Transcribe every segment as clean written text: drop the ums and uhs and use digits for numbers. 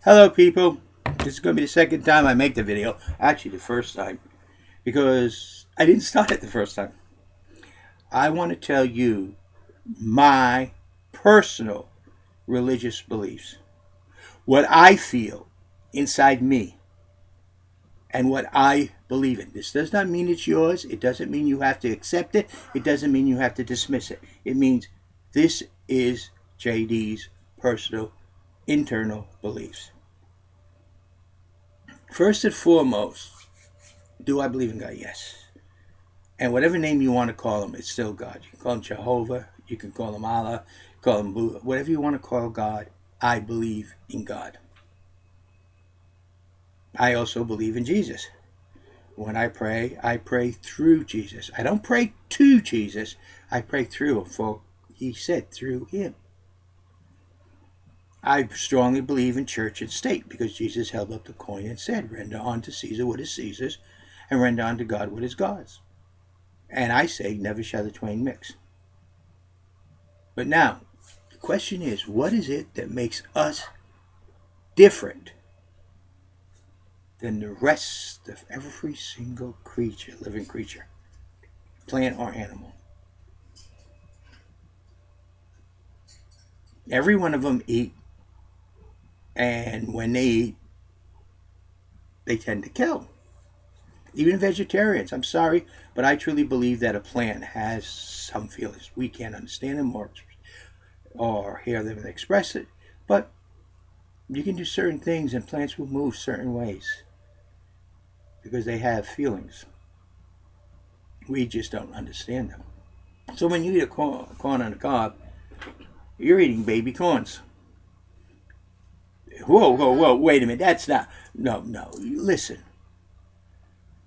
Hello, people. This is going to be the second time I make the video. Actually, the first time. Because I didn't start it the first time. I want to tell you my personal religious beliefs. What I feel inside me. And what I believe in. This does not mean it's yours. It doesn't mean you have to accept it. It doesn't mean you have to dismiss it. It means this is JD's personal internal beliefs. First and foremost, do I believe in God? Yes. And whatever name you want to call him, it's still God. You can call him Jehovah, you can call him Allah, call him Buddha, whatever you want to call God. I believe in God. I also believe in Jesus. When I pray through Jesus. I don't pray to Jesus, I pray through him, for he said through him. I strongly believe in church and state because Jesus held up the coin and said, render unto Caesar what is Caesar's and render unto God what is God's. And I say, never shall the twain mix. But now, the question is, what is it that makes us different than the rest of every single creature, living creature, plant or animal? Every one of them eat, and when they eat, they tend to kill. Even vegetarians, I'm sorry, but I truly believe that a plant has some feelings. We can't understand them or hear them express it, but you can do certain things and plants will move certain ways because they have feelings. We just don't understand them. So when you eat a corn on the cob, you're eating baby corns. Whoa, wait a minute, that's not, no, listen.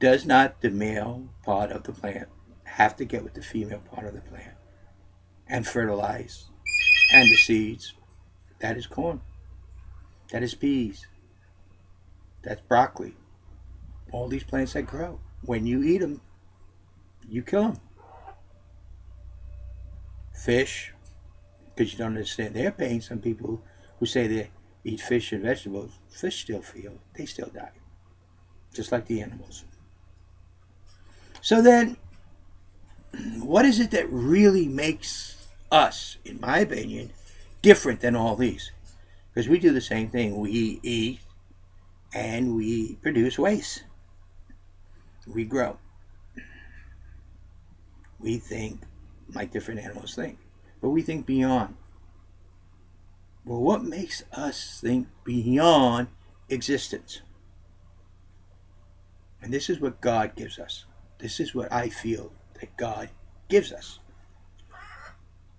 Does not the male part of the plant have to get with the female part of the plant and fertilize and the seeds? That is corn. That is peas. That's broccoli. All these plants that grow. When you eat them, you kill them. Fish, because you don't understand their pain. Some people who say they eat fish and vegetables, fish still feel, they still die. Just like the animals. So then, what is it that really makes us, in my opinion, different than all these? Because we do the same thing. We eat and we produce waste. We grow. We think like different animals think. But we think beyond. Well, what makes us think beyond existence? And this is what God gives us. This is what I feel that God gives us.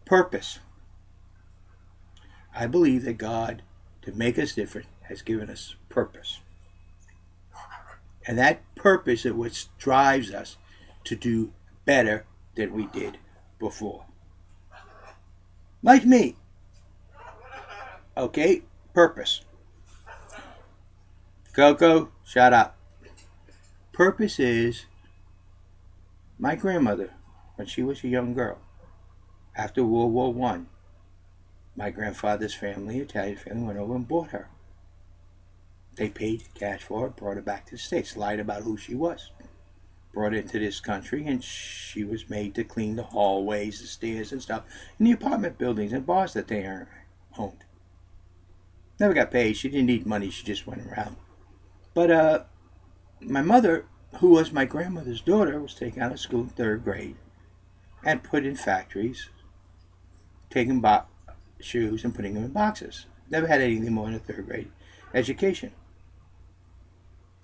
Purpose. I believe that God, to make us different, has given us purpose. And that purpose is what drives us to do better than we did before. Like me. Okay, purpose. Coco, shut up. Purpose is my grandmother, when she was a young girl, after World War I, my grandfather's family, Italian family, went over and bought her. They paid cash for her, brought her back to the States, lied about who she was. Brought her into this country, and she was made to clean the hallways, the stairs, and stuff in the apartment buildings and bars that they owned. Never got paid. She didn't need money. She just went around. But my mother, who was my grandmother's daughter, was taken out of school in 3rd grade and put in factories, taking shoes and putting them in boxes. Never had anything more than a 3rd grade education.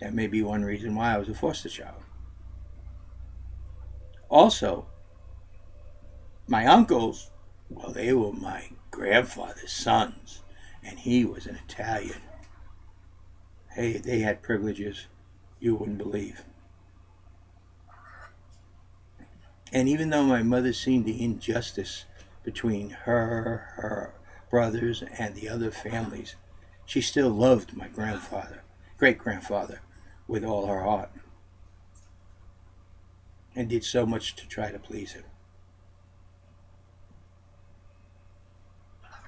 That may be one reason why I was a foster child. Also, my uncles, well, they were my grandfather's sons, and he was an Italian. Hey, they had privileges you wouldn't believe. And even though my mother seen the injustice between her brothers, and the other families, she still loved my great-grandfather, with all her heart, and did so much to try to please him.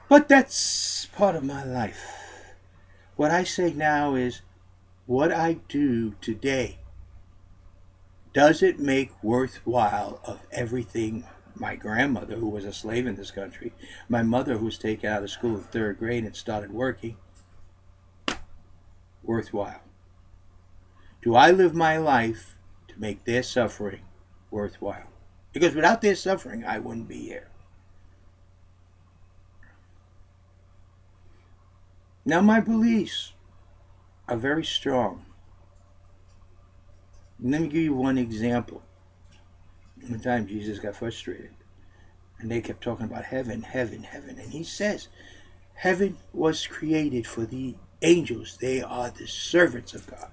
But that's part of my life. What I say now is, what I do today, does it make worthwhile of everything my grandmother, who was a slave in this country, my mother, who was taken out of school in third grade and started working, worthwhile? Do I live my life to make their suffering worthwhile? Because without their suffering, I wouldn't be here. Now, my beliefs are very strong. Let me give you one example. One time Jesus got frustrated, and they kept talking about heaven, heaven, heaven. And he says, heaven was created for the angels. They are the servants of God.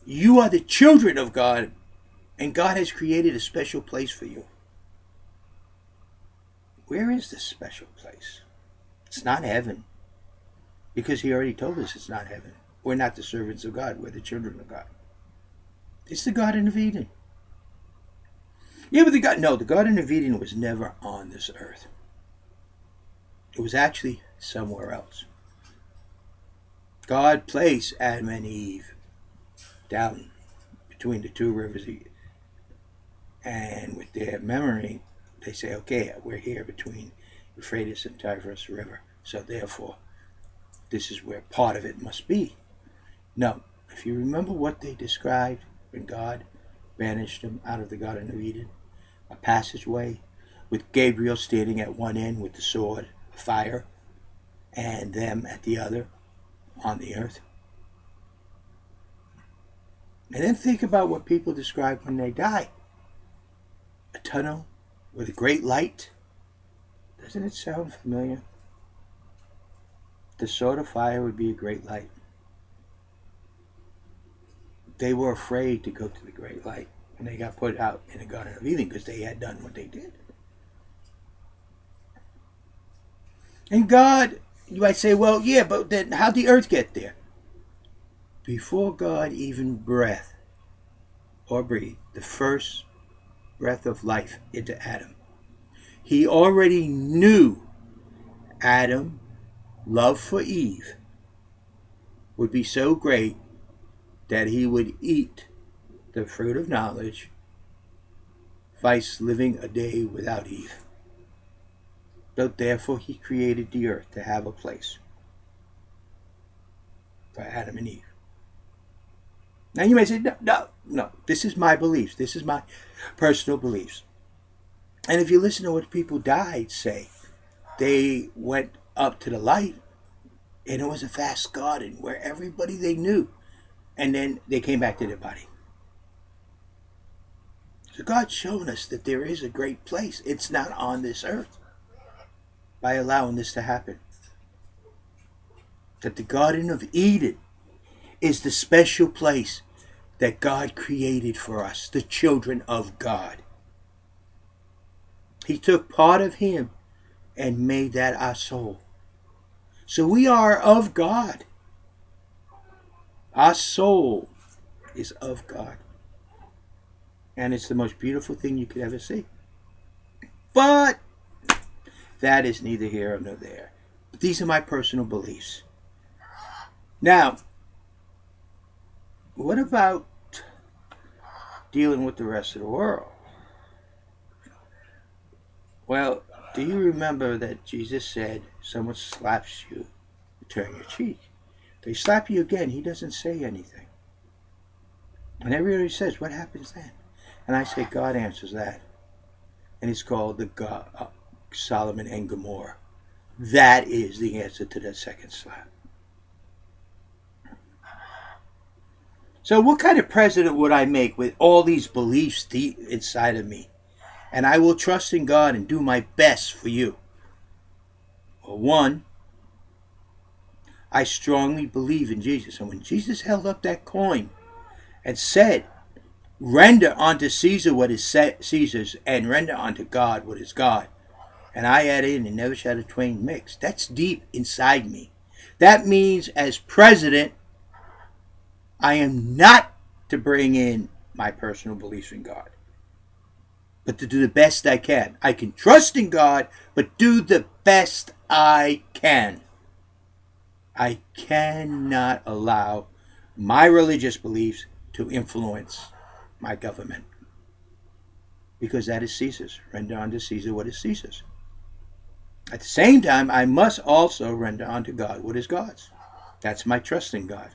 You are the children of God, and God has created a special place for you. Where is this special place? It's not heaven, because he already told us it's not heaven. We're not the servants of God. We're the children of God. It's the Garden of Eden. Yeah, but the Garden of Eden was never on this earth. It was actually somewhere else. God placed Adam and Eve down between the two rivers. And with their memory, they say, okay, we're here between Euphrates and Tigris River. So therefore, this is where part of it must be. No, if you remember what they described when God banished them out of the Garden of Eden, a passageway with Gabriel standing at one end with the sword of fire and them at the other on the earth. And then think about what people describe when they die. A tunnel with a great light. Doesn't it sound familiar? The sword of fire would be a great light. They were afraid to go to the great light when they got put out in the Garden of Eden because they had done what they did. And God, you might say, well, yeah, but then how'd the earth get there? Before God even breathed the first breath of life into Adam, he already knew Adam's love for Eve would be so great that he would eat the fruit of knowledge, vice living a day without Eve. So therefore he created the earth to have a place for Adam and Eve. Now you may say, no, this is my beliefs. This is my personal beliefs. And if you listen to what people died say, they went up to the light and it was a vast garden where everybody they knew, and then they came back to their body. So God's shown us that there is a great place. It's not on this earth by allowing this to happen. That the Garden of Eden is the special place that God created for us, the children of God. He took part of him and made that our soul. So we are of God. Our soul is of God. And it's the most beautiful thing you could ever see. But that is neither here nor there. But these are my personal beliefs. Now, what about dealing with the rest of the world? Well, do you remember that Jesus said, someone slaps you, turn your cheek? They slap you again, he doesn't say anything. And everybody says, what happens then? And I say, God answers that. And it's called the Solomon and Gomorrah. That is the answer to that second slap. So what kind of president would I make with all these beliefs deep inside of me? And I will trust in God and do my best for you. Well, one, I strongly believe in Jesus. And when Jesus held up that coin and said, render unto Caesar what is Caesar's, and render unto God what is God, and I add in, and never shall the twain mix. That's deep inside me. That means as president, I am not to bring in my personal beliefs in God, but to do the best I can. I can trust in God, but do the best I can. I cannot allow my religious beliefs to influence my government, because that is Caesar's. Render unto Caesar what is Caesar's. At the same time, I must also render unto God what is God's. That's my trust in God.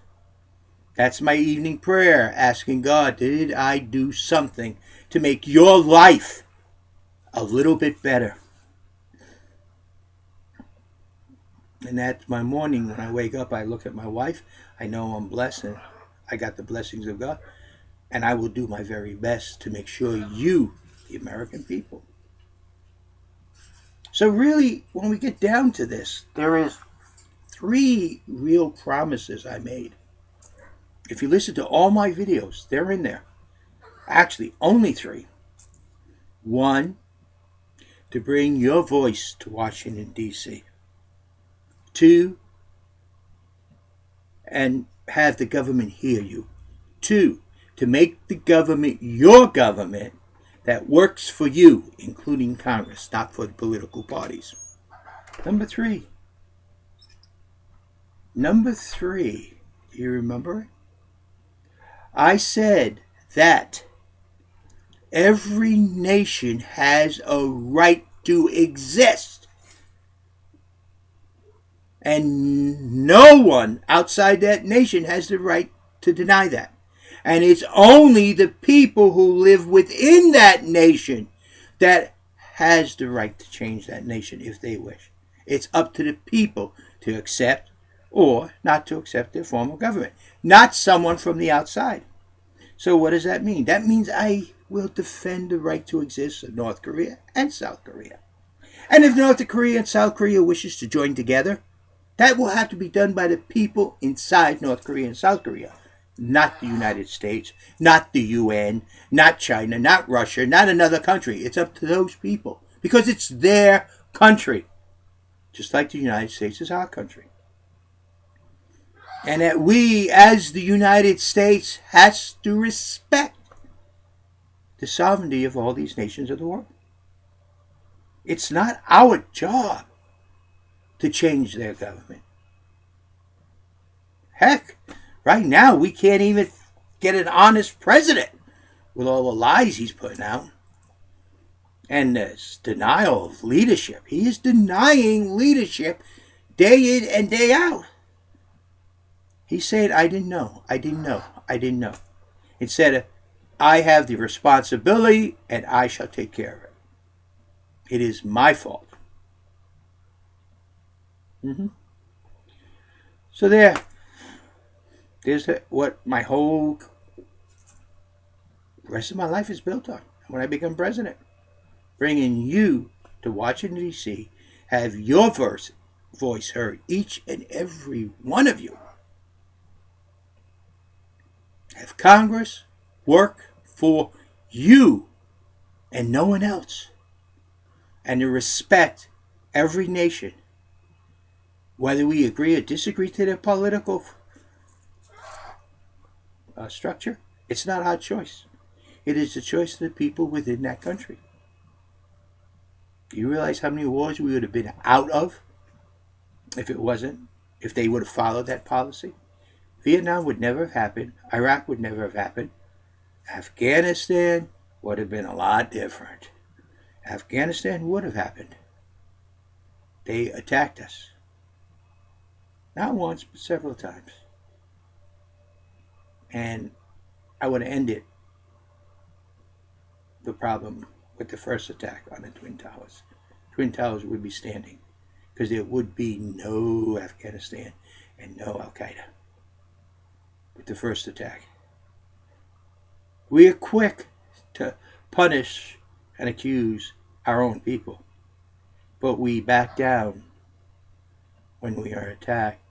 That's my evening prayer, asking God, did I do something to make your life a little bit better? And that's my morning. When I wake up, I look at my wife. I know I'm blessed and I got the blessings of God. And I will do my very best to make sure you, the American people. So really, when we get down to this, there is 3 real promises I made. If you listen to all my videos, they're in there. Actually, only 3. 1, to bring your voice to Washington, D.C. 2, and have the government hear you. 2, to make the government your government that works for you, including Congress, not for the political parties. Number 3. Do you remember it? I said that every nation has a right to exist, and no one outside that nation has the right to deny that. And it's only the people who live within that nation that has the right to change that nation if they wish. It's up to the people to accept or not to accept their form of government, not someone from the outside. So what does that mean? That means I will defend the right to exist of North Korea and South Korea. And if North Korea and South Korea wishes to join together, that will have to be done by the people inside North Korea and South Korea. Not the United States, not the UN, not China, not Russia, not another country. It's up to those people because it's their country. Just like the United States is our country. And that we, as the United States, has to respect the sovereignty of all these nations of the world. It's not our job to change their government. Heck, right now we can't even get an honest president with all the lies he's putting out. And this denial of leadership. He is denying leadership day in and day out. He said, I didn't know. Instead, I have the responsibility and I shall take care of it. It is my fault. So there's what my whole rest of my life is built on when I become president. Bringing you to Washington, D.C., have your voice heard, each and every one of you. Have Congress work for you and no one else. And to respect every nation, whether we agree or disagree to their political structure. It's not our choice. It is the choice of the people within that country. Do you realize how many wars we would have been out of if they would have followed that policy? Vietnam would never have happened. Iraq would never have happened. Afghanistan would have been a lot different. Afghanistan would have happened. They attacked us. Not once, but several times. And I would have ended the problem with the first attack on the Twin Towers. Twin Towers would be standing because there would be no Afghanistan and no Al-Qaeda with the first attack. We are quick to punish and accuse our own people, but we back down when we are attacked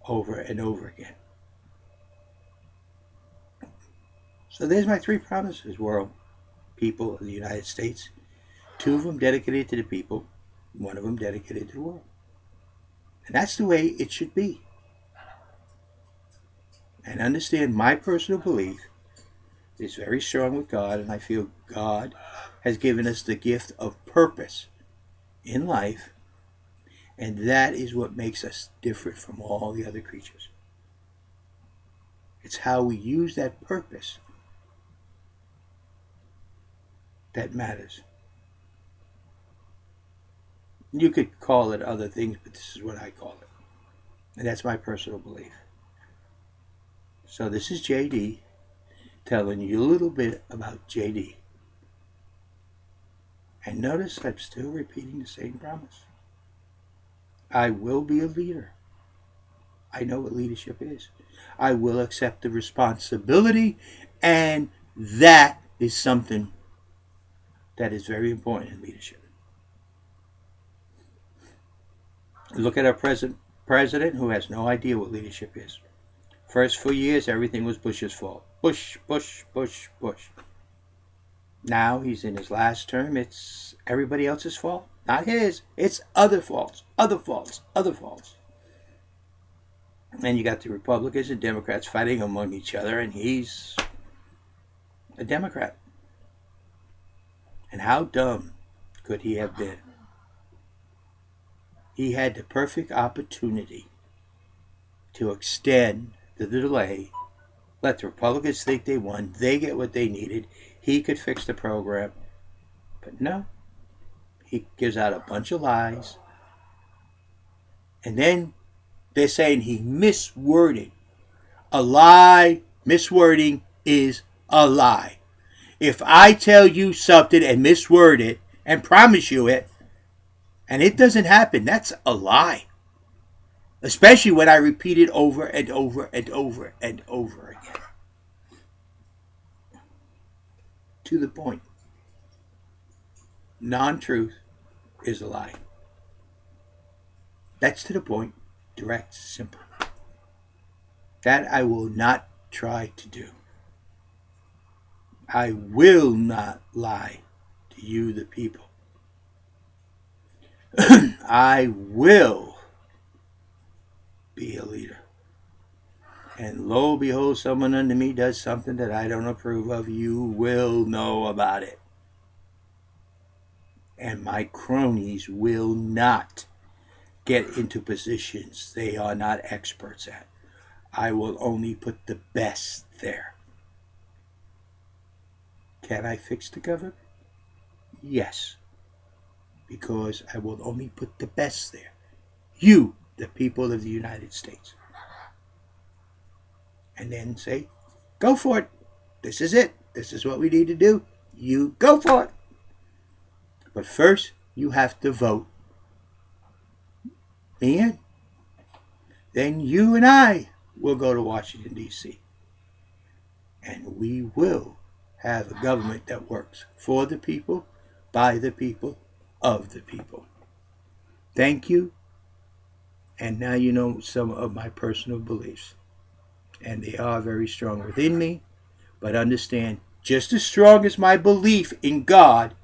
over and over again. So there's my 3 promises, world, people of the United States. 2 of them dedicated to the people, 1 of them dedicated to the world. And that's the way it should be. And understand my personal belief is very strong with God, and I feel God has given us the gift of purpose in life, And that is what makes us different from all the other creatures. It's how we use that purpose that matters. You could call it other things, but this is what I call it. And that's my personal belief. So this is JD telling you a little bit about JD. And notice I'm still repeating the same promise. I will be a leader. I know what leadership is. I will accept the responsibility, and that is something that is very important in leadership. Look at our president who has no idea what leadership is. First 4 years, everything was Bush's fault. Bush, Bush, Bush, Bush. Now he's in his last term. It's everybody else's fault. Not his. It's other faults, other faults, other faults. And you got the Republicans and Democrats fighting among each other, and he's a Democrat. And how dumb could he have been? He had the perfect opportunity to extend the delay, let the Republicans think they won, they get what they needed, he could fix the program. But no, he gives out a bunch of lies. And then they're saying he misworded. A lie, miswording is a lie. If I tell you something and misword it and promise you it, and it doesn't happen, that's a lie. Especially when I repeat it over and over and over and over again. To the point. Non-truth is a lie. That's to the point, direct, simple. That I will not try to do. I will not lie to you, the people. I will be a leader. And lo and behold, someone under me does something that I don't approve of. You will know about it. And my cronies will not get into positions they are not experts at. I will only put the best there. Can I fix the government? Yes. Because I will only put the best there. You, the people of the United States. And then say, go for it. This is it. This is what we need to do. You go for it. But first, you have to vote me in. Then you and I will go to Washington, D.C. And we will have a government that works for the people, by the people, of the people. Thank you. And now you know some of my personal beliefs. And they are very strong within me. But understand, just as strong as my belief in God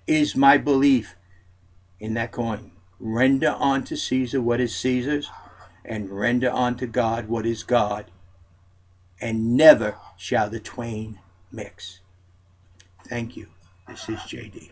is my belief in that coin. Render unto Caesar what is Caesar's, and render unto God what is God. And never shall the twain mix. Thank you. This is JD.